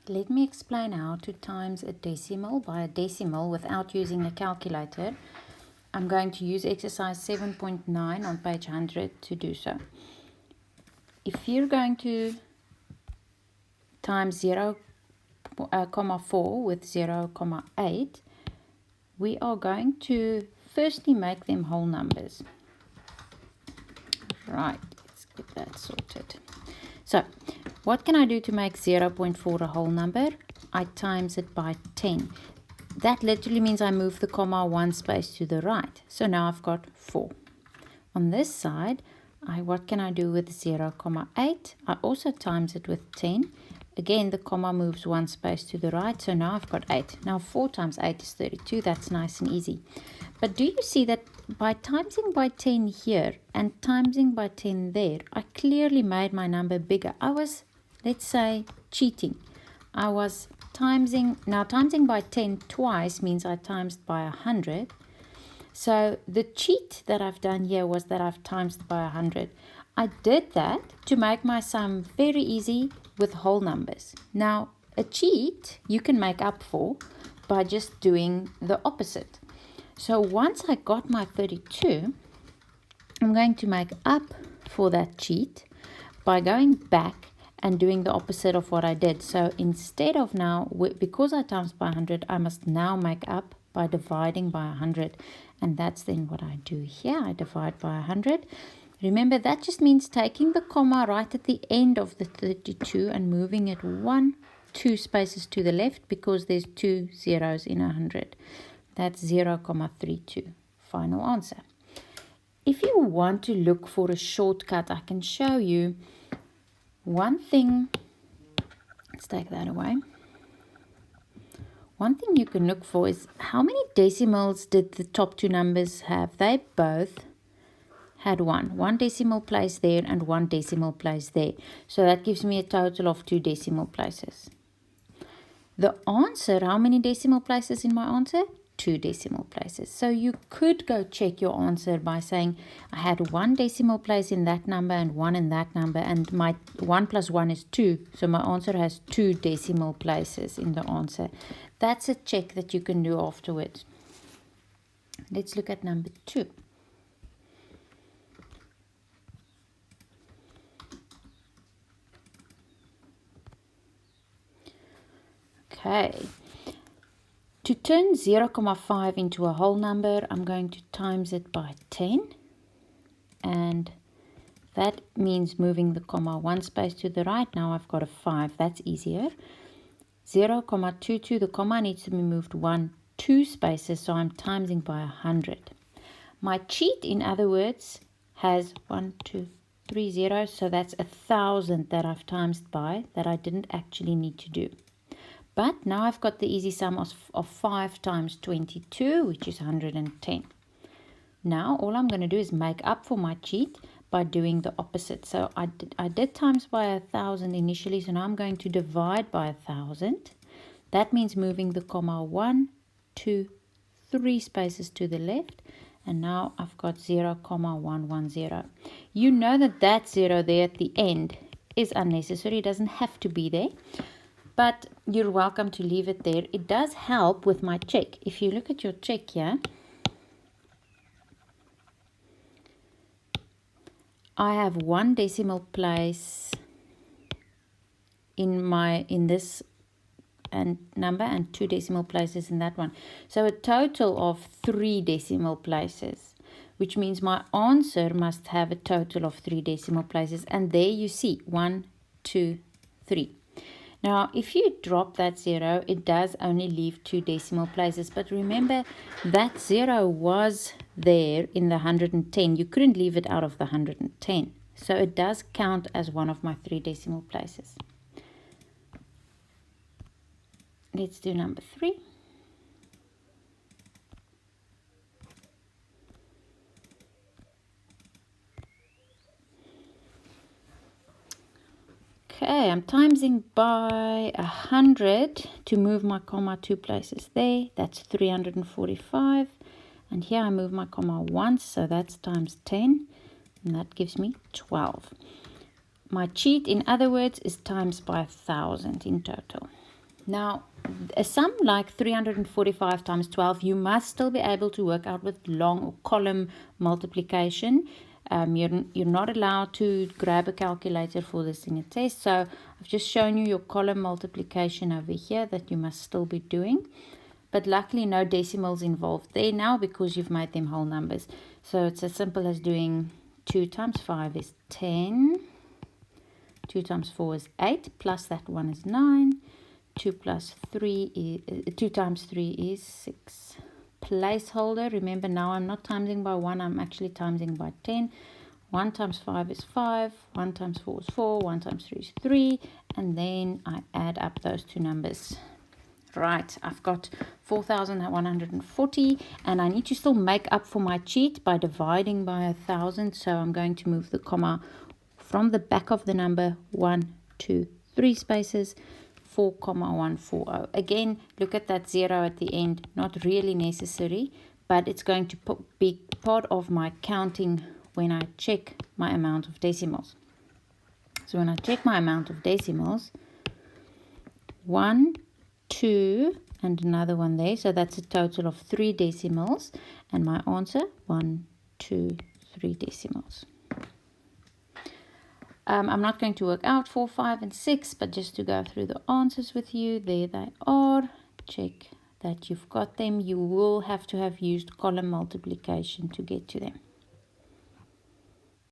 Let me explain how to times a decimal by a decimal without using a calculator. I'm going to use exercise 7.9 on page 100 to do so. If you're going to times 0.4 with 0.8, we are going to firstly make them whole numbers. Right, let's get that sorted. So, what can I do to make 0.4 a whole number? I times it by 10. That literally means I move the comma one space to the right. So now I've got 4. On this side, what can I do with 0.8? I also times it with 10. Again, the comma moves one space to the right. So now I've got 8. Now 4 times 8 is 32. That's nice and easy. But do you see that by timesing by 10 here and timesing by 10 there, I clearly made my number bigger. I was, let's say, cheating. I was timesing. Now timesing by 10 twice means I timesed by 100. So the cheat that I've done here was that I've timesed by 100. I did that to make my sum very easy with whole numbers. Now a cheat you can make up for by just doing the opposite. So once I got my 32, I'm going to make up for that cheat by going back and doing the opposite of what I did. So instead of now, because I times by 100, I must now make up by dividing by 100. And that's then what I do here. I divide by 100. Remember, that just means taking the comma right at the end of the 32 and moving it 2 spaces to the left because there's 2 zeros in 100. That's 0.32. Final answer. If you want to look for a shortcut, I can show you one thing. Let's take that away. One thing you can look for is how many decimals did the top two numbers have? They both had 1. 1 decimal place there and 1 decimal place there. So that gives me a total of 2 decimal places. The answer, how many decimal places in my answer? 2 decimal places. So you could go check your answer by saying I had 1 decimal place in that number and 1 in that number, and my 1 plus 1 is 2. So my answer has 2 decimal places in the answer. That's a check that you can do afterwards. Let's look at number 2. Okay. To turn 0.5 into a whole number, I'm going to times it by 10. And that means moving the comma one space to the right. Now I've got a 5. That's easier. 0.22, the comma needs to be moved 2 spaces, so I'm timesing by 100. My cheat, in other words, has 1, 2, 3 zeros, so that's 1,000 that I've timesed by that I didn't actually need to do. But now I've got the easy sum of 5 times 22, which is 110. Now all I'm going to do is make up for my cheat by doing the opposite. So I did times by 1,000 initially, so now I'm going to divide by 1,000. That means moving the comma 1, 2, 3 spaces to the left. And now I've got 0.110. You know that 0 there at the end is unnecessary. It doesn't have to be there. But you're welcome to leave it there. It does help with my check. If you look at your check here, I have 1 decimal place in this number and 2 decimal places in that one. So a total of 3 decimal places, which means my answer must have a total of 3 decimal places. And there you see 1, 2, 3. Now, if you drop that 0, it does only leave 2 decimal places. But remember, that 0 was there in the 110. You couldn't leave it out of the 110. So it does count as one of my 3 decimal places. Let's do number 3. Okay, I'm timesing by 100 to move my comma 2 places there. That's 345. And here I move my comma once, so that's times 10. And that gives me 12. My cheat, in other words, is times by 1,000 in total. Now, a sum like 345 times 12, you must still be able to work out with long or column multiplication. You're not allowed to grab a calculator for this in a test. So I've just shown you your column multiplication over here that you must still be doing. But luckily no decimals involved there now because you've made them whole numbers. So it's as simple as doing 2 times 5 is 10. 2 times 4 is 8. Plus that 1 is 9. 2 times 3 is 6. Placeholder. Remember now I'm not timesing by 1. I'm actually timesing by 10. 1 times 5 is 5. 1 times 4 is 4. 1 times 3 is 3. And then I add up those two numbers. Right, I've got 4,140 and I need to still make up for my cheat by dividing by 1,000. So I'm going to move the comma from the back of the number 1, 2, 3 spaces, 4,140. Again, look at that 0 at the end, not really necessary, but it's going to be part of my counting when I check my amount of decimals. So when I check my amount of decimals, 1, 2 and another one there, so that's a total of 3 decimals, and my answer 1, 2, 3 decimals. I'm not going to work out 4, 5 and 6, but just to go through the answers with you, there they are. Check that you've got them. You will have to have used column multiplication to get to them.